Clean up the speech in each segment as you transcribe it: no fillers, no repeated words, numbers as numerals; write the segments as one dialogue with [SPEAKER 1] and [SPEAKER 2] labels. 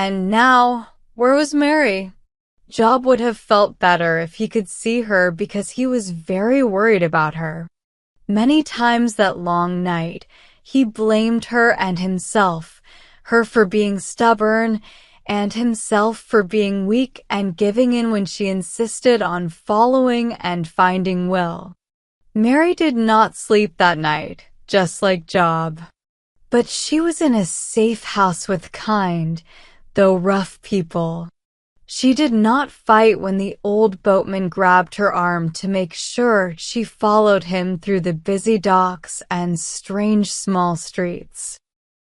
[SPEAKER 1] And now, where was Mary? Job would have felt better if he could see her because he was very worried about her. Many times that long night, he blamed her and himself, her for being stubborn, and himself for being weak and giving in when she insisted on following and finding Will. Mary did not sleep that night, just like Job. But she was in a safe house with kind, though rough people. She did not fight when the old boatman grabbed her arm to make sure she followed him through the busy docks and strange small streets.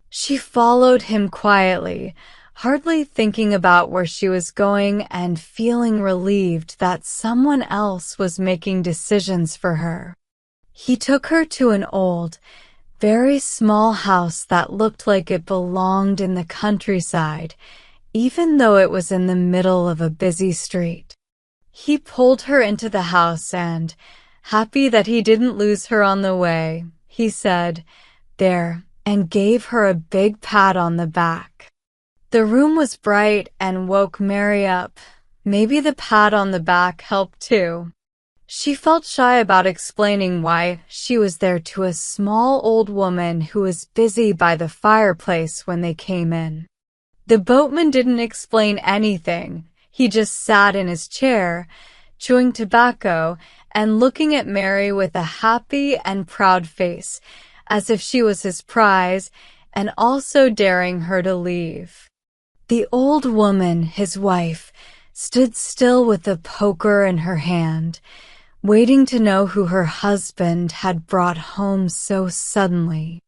[SPEAKER 1] She followed him quietly, hardly thinking about where she was going and feeling relieved that someone else was making decisions for her. He took her to an old, very small house that looked like it belonged in the countryside, even though it was in the middle of a busy street. He pulled her into the house and, happy that he didn't lose her on the way, he said, "There," and gave her a big pat on the back. The room was bright and woke Mary up. Maybe the pat on the back helped too. She felt shy about explaining why she was there to a small old woman who was busy by the fireplace when they came in. The boatman didn't explain anything. He just sat in his chair, chewing tobacco and looking at Mary with a happy and proud face, as if she was his prize, and also daring her to leave. The old woman, his wife, stood still with a poker in her hand, waiting to know who her husband had brought home so suddenly.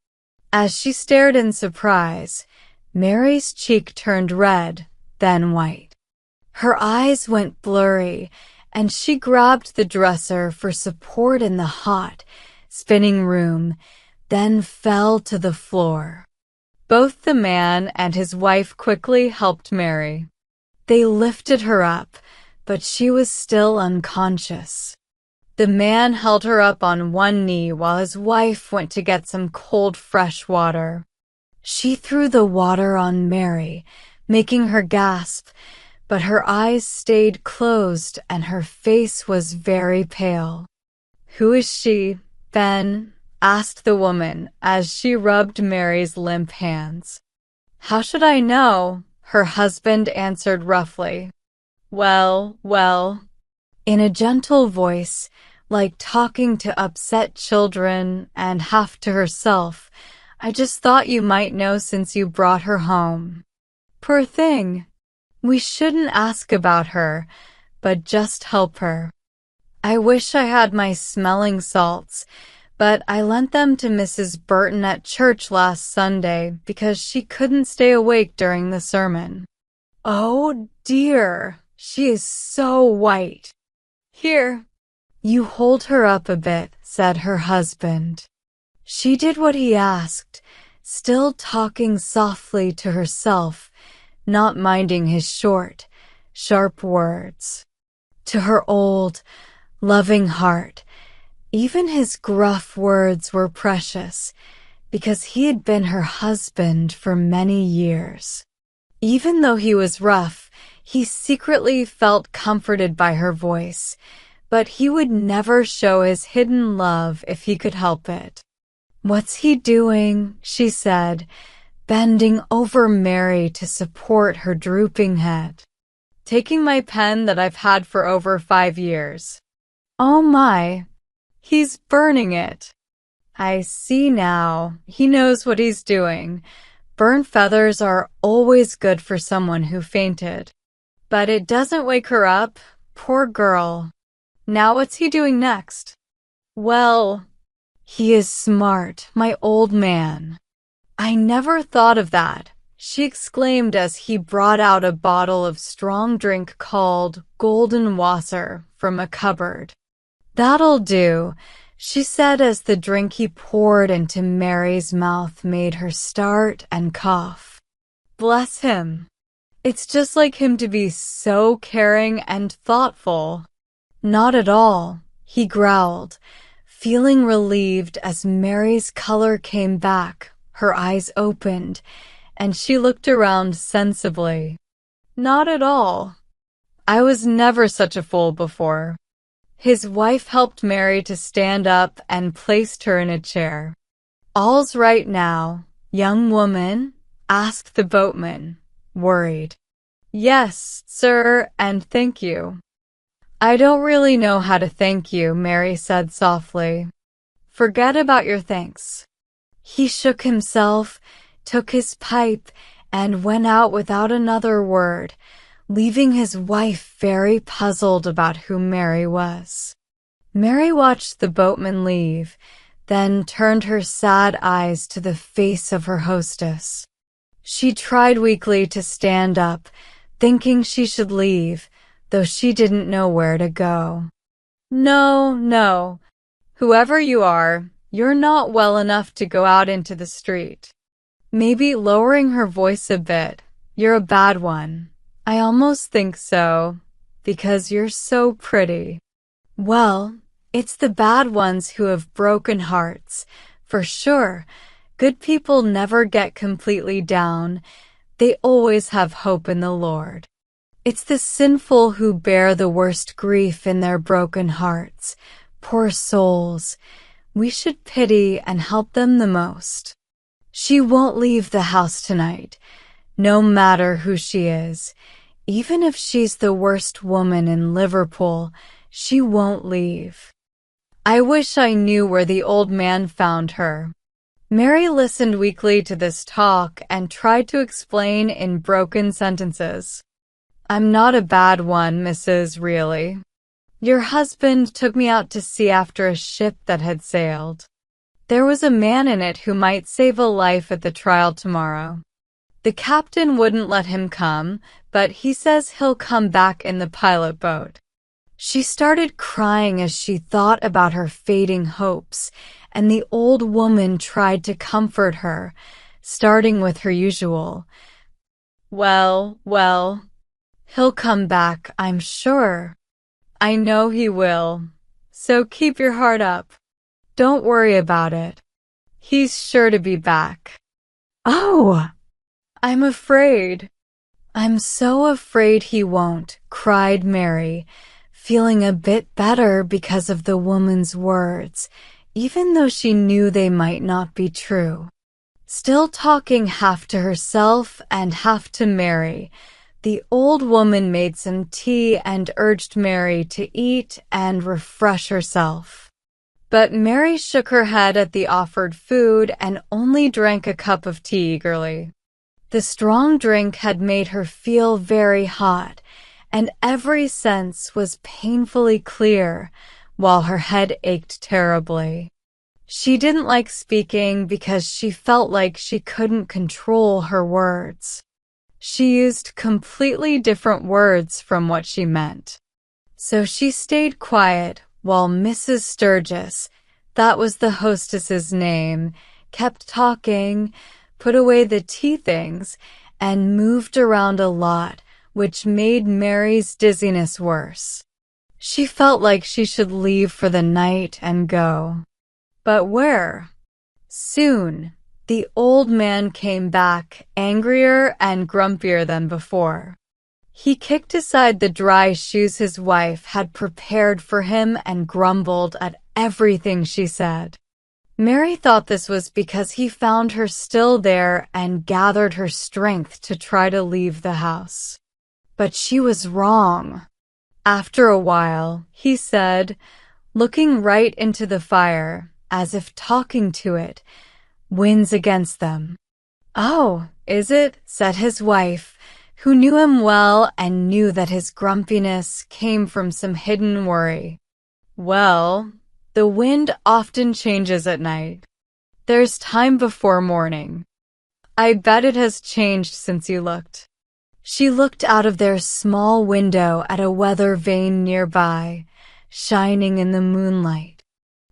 [SPEAKER 1] As she stared in surprise, Mary's cheek turned red, then white. Her eyes went blurry, and she grabbed the dresser for support in the hot, spinning room, then fell to the floor. Both the man and his wife quickly helped Mary. They lifted her up, but she was still unconscious. The man held her up on one knee while his wife went to get some cold, fresh water. She threw the water on Mary, making her gasp, but her eyes stayed closed and her face was very pale. "Who is she, Ben?" asked the woman as she rubbed Mary's limp hands. "How should I know?" her husband answered roughly. Well, in a gentle voice, like talking to upset children and half to herself, "I just thought you might know since you brought her home." Poor thing. We shouldn't ask about her, but just help her. I wish I had my smelling salts, but I lent them to Mrs. Burton at church last Sunday because she couldn't stay awake during the sermon. Oh dear, she is so white. "Here, you hold her up a bit," said her husband. She did what he asked, still talking softly to herself, not minding his short, sharp words. To her old, loving heart, even his gruff words were precious, because he had been her husband for many years. Even though he was rough, he secretly felt comforted by her voice, but he would never show his hidden love if he could help it. "What's he doing?" she said, bending over Mary to support her drooping head. "Taking my pen that I've had for over 5 years. Oh my, he's burning it. I see now. He knows what he's doing. Burnt feathers are always good for someone who fainted. But it doesn't wake her up. Poor girl. Now what's he doing next?" "Well, he is smart, my old man." "I never thought of that," she exclaimed as he brought out a bottle of strong drink called Golden Wasser from a cupboard. "That'll do," she said as the drink he poured into Mary's mouth made her start and cough. "Bless him. It's just like him to be so caring and thoughtful." "Not at all," he growled, feeling relieved as Mary's color came back, her eyes opened, and she looked around sensibly. Not at all. I was never such a fool before. His wife helped Mary to stand up and placed her in a chair. All's right now, young woman? Asked the boatman, worried. Yes, sir, and thank you. I don't really know how to thank you, Mary said softly. Forget about your thanks. He shook himself, took his pipe, and went out without another word, leaving his wife very puzzled about who Mary was. Mary watched the boatman leave, then turned her sad eyes to the face of her hostess. She tried weakly to stand up, thinking she should leave, though she didn't know where to go. No, no. Whoever you are, you're not well enough to go out into the street. Maybe lowering her voice a bit, you're a bad one. I almost think so, because you're so pretty. Well, it's the bad ones who have broken hearts. For sure, good people never get completely down. They always have hope in the Lord. It's the sinful who bear the worst grief in their broken hearts. Poor souls. We should pity and help them the most. She won't leave the house tonight, no matter who she is. Even if she's the worst woman in Liverpool, she won't leave. I wish I knew where the old man found her. Mary listened weakly to this talk and tried to explain in broken sentences. I'm not a bad one, Mrs. Really. Your husband took me out to sea after a ship that had sailed. There was a man in it who might save a life at the trial tomorrow. The captain wouldn't let him come, but he says he'll come back in the pilot boat. She started crying as she thought about her fading hopes, and the old woman tried to comfort her, starting with her usual. Well, he'll come back, I'm sure. I know he will. So keep your heart up. Don't worry about it. He's sure to be back. Oh, I'm afraid. I'm so afraid he won't, cried Mary, feeling a bit better because of the woman's words, even though she knew they might not be true. Still talking half to herself and half to Mary, the old woman made some tea and urged Mary to eat and refresh herself. But Mary shook her head at the offered food and only drank a cup of tea eagerly. The strong drink had made her feel very hot, and every sense was painfully clear, while her head ached terribly. She didn't like speaking because she felt like she couldn't control her words. She used completely different words from what she meant. So she stayed quiet while Mrs. Sturgis, that was the hostess's name, kept talking, put away the tea things, and moved around a lot, which made Mary's dizziness worse. She felt like she should leave for the night and go. But where? Soon, the old man came back, angrier and grumpier than before. He kicked aside the dry shoes his wife had prepared for him and grumbled at everything she said. Mary thought this was because he found her still there and gathered her strength to try to leave the house. But she was wrong. After a while, he said, looking right into the fire, as if talking to it, "Wind's against them." "Oh, is it?" said his wife, who knew him well and knew that his grumpiness came from some hidden worry. "Well, the wind often changes at night. There's time before morning. I bet it has changed since you looked." She looked out of their small window at a weather vane nearby, shining in the moonlight.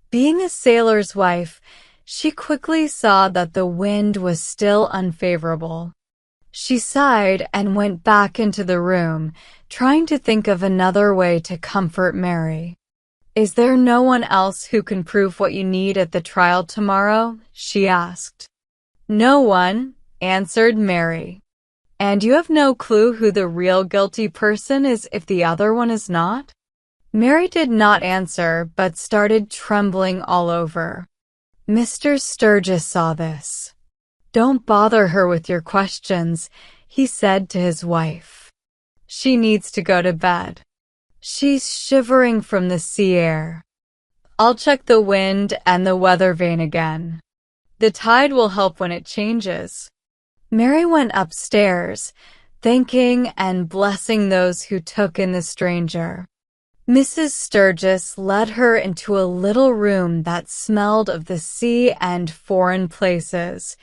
[SPEAKER 1] Being a sailor's wife, she quickly saw that the wind was still unfavorable. She sighed and went back into the room, trying to think of another way to comfort Mary. "Is there no one else who can prove what you need at the trial tomorrow?" she asked. "No one," answered Mary. And you have no clue who the real guilty person is if the other one is not? Mary did not answer, but started trembling all over. Mr. Sturgis saw this. Don't bother her with your questions, he said to his wife. She needs to go to bed. She's shivering from the sea air. I'll check the wind and the weather vane again. The tide will help when it changes. Mary went upstairs, thanking and blessing those who took in the stranger. Mrs. Sturgis led her into a little room that smelled of the sea and foreign places.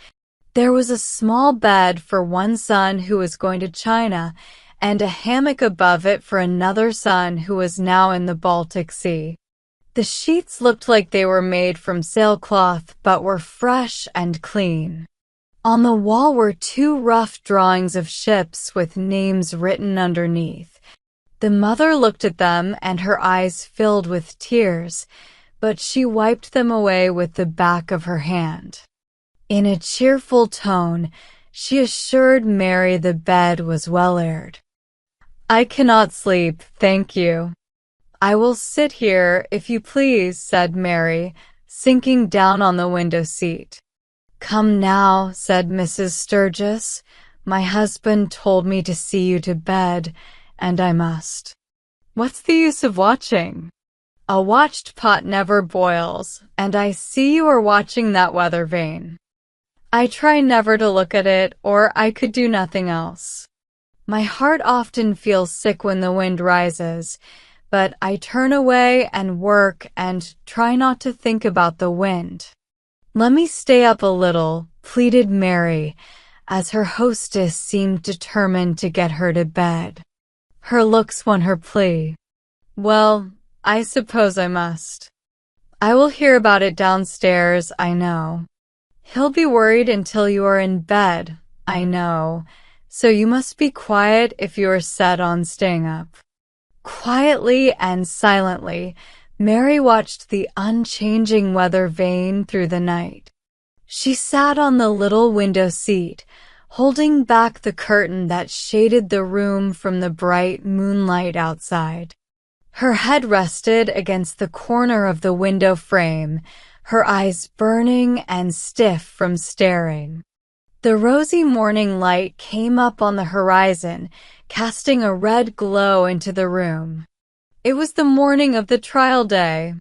[SPEAKER 1] There was a small bed for one son who was going to China, and a hammock above it for another son who was now in the Baltic Sea. The sheets looked like they were made from sailcloth, but were fresh and clean. On the wall were two rough drawings of ships with names written underneath. The mother looked at them and her eyes filled with tears, but she wiped them away with the back of her hand. In a cheerful tone, she assured Mary the bed was well aired. I cannot sleep, thank you. I will sit here, if you please, said Mary, sinking down on the window seat. Come now, said Mrs. Sturgis. My husband told me to see you to bed, and I must. What's the use of watching? A watched pot never boils, and I see you are watching that weather vane. I try never to look at it, or I could do nothing else. My heart often feels sick when the wind rises, but I turn away and work and try not to think about the wind. Let me stay up a little, pleaded Mary, as her hostess seemed determined to get her to bed. Her looks won her plea. Well, I suppose I must. I will hear about it downstairs, I know. He'll be worried until you are in bed, I know, so you must be quiet if you are set on staying up. Quietly and silently, Mary watched the unchanging weather vane through the night. She sat on the little window seat, holding back the curtain that shaded the room from the bright moonlight outside. Her head rested against the corner of the window frame, her eyes burning and stiff from staring. The rosy morning light came up on the horizon, casting a red glow into the room. It was the morning of the trial day.